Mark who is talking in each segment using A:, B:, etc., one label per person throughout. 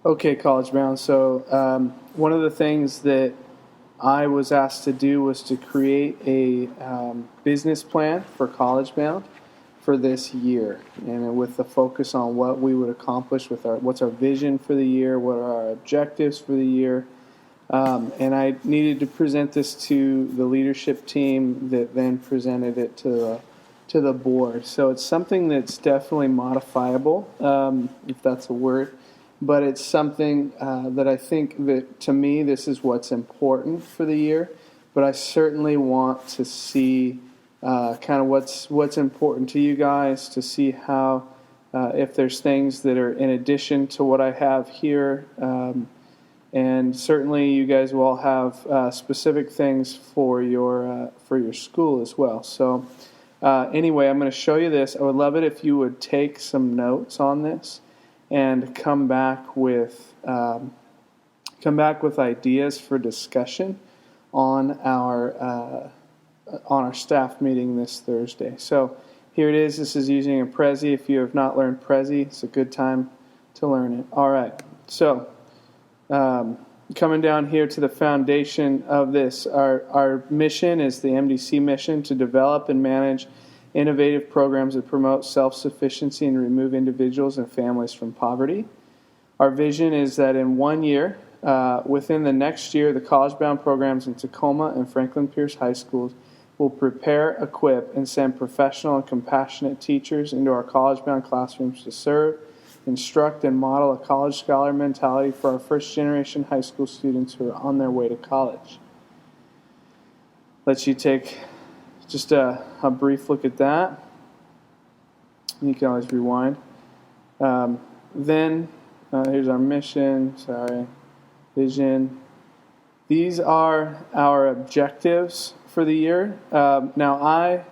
A: Okay, College Bound. So one of the things that I was asked to do was to create a business plan for College Bound for this year, and with the focus on what we would accomplish with what's our vision for the year, what are our objectives for the year, and I needed to present this to the leadership team that then presented it to the board. So it's something that's definitely modifiable, if that's a word. But it's something that I think that, to me, this is what's important for the year. But I certainly want to see kind of what's important to you guys, to see how, if there's things that are in addition to what I have here. And certainly you guys will all have specific things for your school as well. So anyway, I'm going to show you this. I would love it if you would take some notes on this and come back with ideas for discussion on our staff meeting this Thursday. So here it is. This is using a Prezi. If you have not learned Prezi, it's a good time to learn it. All right. So coming down here to the foundation of this, our mission is the MDC mission to develop and manage innovative programs that promote self-sufficiency and remove individuals and families from poverty. Our vision is that in 1 year, within the next year, the college-bound programs in Tacoma and Franklin Pierce High Schools will prepare, equip, and send professional and compassionate teachers into our college-bound classrooms to serve, instruct, and model a college scholar mentality for our first-generation high school students who are on their way to college. Let you take just a brief look at that. You can always rewind. Then here's our mission, vision. These are our objectives for the year. Now I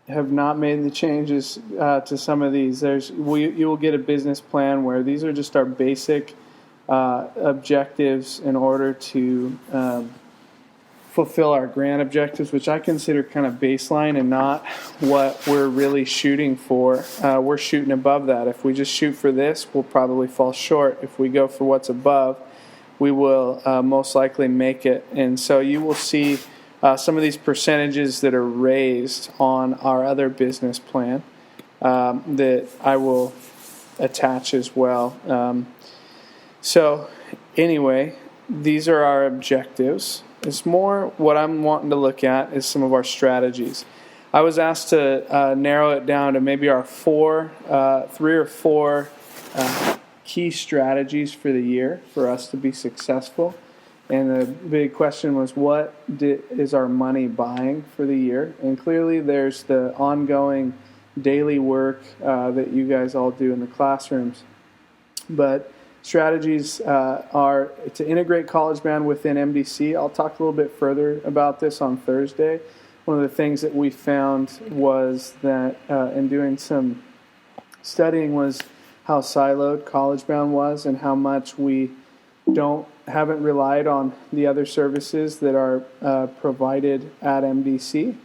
A: have not made the changes to some of these. You will get a business plan where these are just our basic objectives in order to fulfill our grand objectives, which I consider kind of baseline and not what we're really shooting for. We're shooting above that. If we just shoot for this, we'll probably fall short. If we go for what's above, we will most likely make it. And so you will see some of these percentages that are raised on our other business plan that I will attach as well. So anyway, these are our objectives. It's more what I'm wanting to look at is some of our strategies. I was asked to narrow it down to maybe our 3 or 4 key strategies for the year for us to be successful. And the big question was, what is our money buying for the year? And clearly there's the ongoing daily work that you guys all do in the classrooms. But strategies are to integrate College Bound within MDC. I'll talk a little bit further about this on Thursday. One of the things that we found was that in doing some studying was how siloed College Bound was and how much we haven't relied on the other services that are provided at MDC.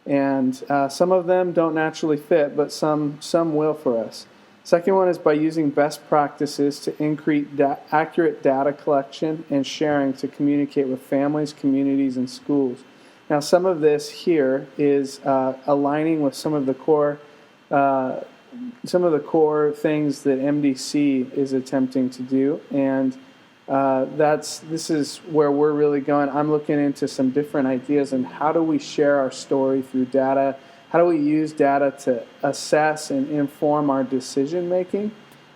A: And some of them don't naturally fit, but some will for us. Second one is by using best practices to increase accurate data collection and sharing to communicate with families, communities, and schools. Now, some of this here is aligning with some of the core things that MDC is attempting to do, and this is where we're really going. I'm looking into some different ideas on how do we share our story through data. How do we use data to assess and inform our decision making?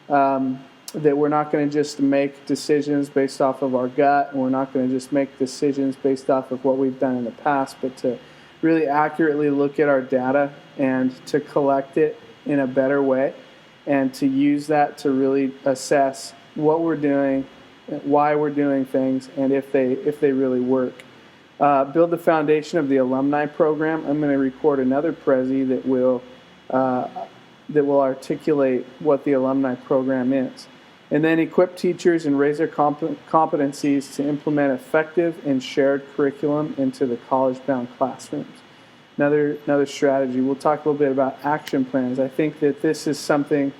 A: That we're not going to just make decisions based off of our gut, and we're not going to just make decisions based off of what we've done in the past, but to really accurately look at our data and to collect it in a better way, and to use that to really assess what we're doing, why we're doing things, and if they really work. Build the foundation of the alumni program. I'm going to record another Prezi that will articulate what the alumni program is. And then equip teachers and raise their competencies to implement effective and shared curriculum into the college-bound classrooms. Another strategy. We'll talk a little bit about action plans. I think that this is something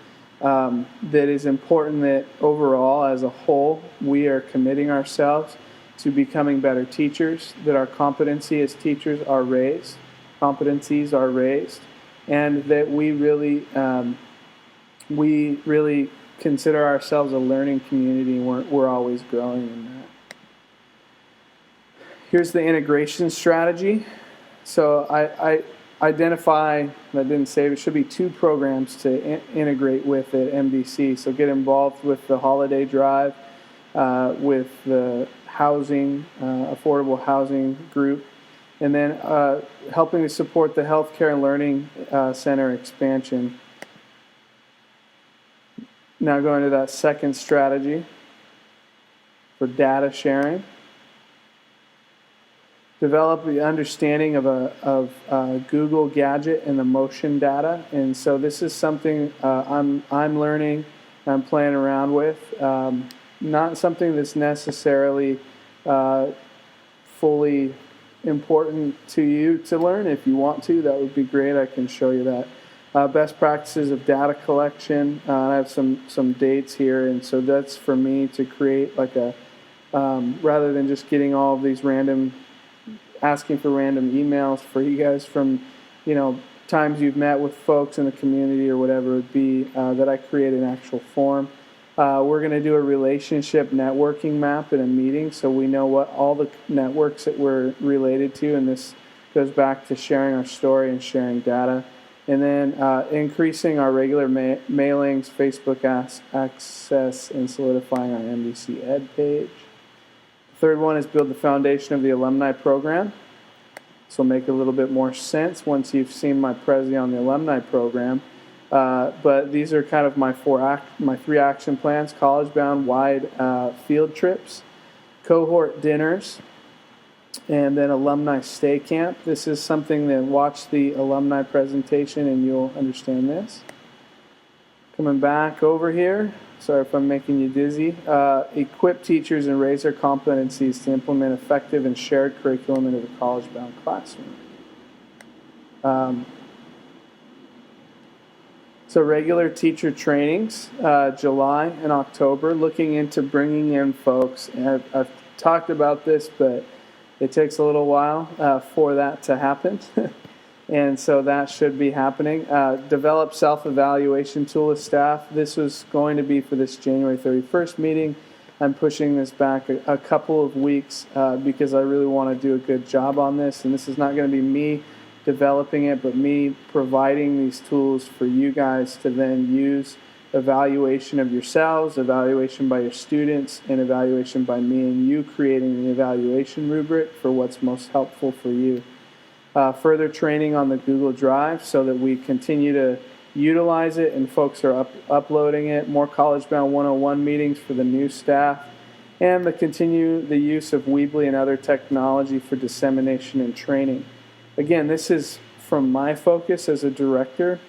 A: that is important that overall, as a whole, we are committing ourselves to becoming better teachers, that our competency as teachers are raised, competencies are raised, and that we really consider ourselves a learning community, and we're always growing in that. Here's the integration strategy. So I identify, I didn't say it should be 2 programs to integrate with at MBC. So get involved with the holiday drive, with the housing, affordable housing group, and then helping to support the healthcare and learning center expansion. Now going to that second strategy for data sharing. Develop the understanding of Google Gadget and the motion data, and so this is something I'm learning, I'm playing around with. Not something that's necessarily fully important to you to learn. If you want to, that would be great. I can show you that. Best practices of data collection. I have some dates here, and so that's for me to create like a rather than just getting all of these asking for random emails for you guys from, times you've met with folks in the community or whatever it would be, that I create an actual form. We're going to do a relationship networking map in a meeting so we know what all the networks that we're related to, and this goes back to sharing our story and sharing data. And then increasing our regular mailings, Facebook access, and solidifying our MBC Ed page. Third one is build the foundation of the alumni program. This will make a little bit more sense once you've seen my Prezi on the alumni program. But these are kind of my 3 action plans: college-bound wide field trips, cohort dinners, and then alumni stay camp. This is something that watch the alumni presentation and you'll understand this. Coming back over here. Sorry if I'm making you dizzy. Equip teachers and raise their competencies to implement effective and shared curriculum into the college-bound classroom. So regular teacher trainings, July and October, looking into bringing in folks. And I've talked about this, but it takes a little while for that to happen. And so that should be happening. Develop self-evaluation tool with staff. This was going to be for this January 31st meeting. I'm pushing this back a couple of weeks because I really want to do a good job on this. And this is not going to be me developing it, but me providing these tools for you guys to then use. Evaluation of yourselves, evaluation by your students, and evaluation by me and you, creating the evaluation rubric for what's most helpful for you. Further training on the Google Drive so that we continue to utilize it and folks are uploading it. More college-bound 101 meetings for the new staff. And continue the use of Weebly and other technology for dissemination and training. Again, this is from my focus as a director.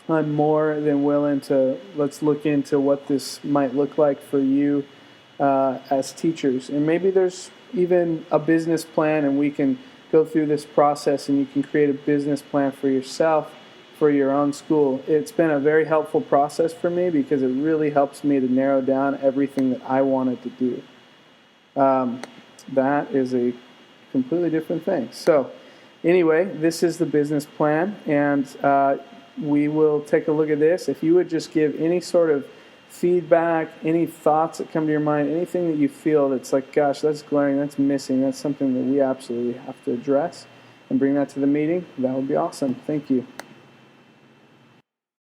A: I'm more than willing to, let's look into what this might look like for you as teachers. And maybe there's even a business plan and we can go through this process and you can create a business plan for yourself, for your own school. It's been a very helpful process for me because it really helps me to narrow down everything that I wanted to do. That is a completely different thing. So anyway, this is the business plan, and we will take a look at this. If you would just give any sort of feedback, any thoughts that come to your mind, anything that you feel that's like, gosh, that's glaring, that's missing, that's something that we absolutely have to address and bring that to the meeting, that would be awesome. Thank you.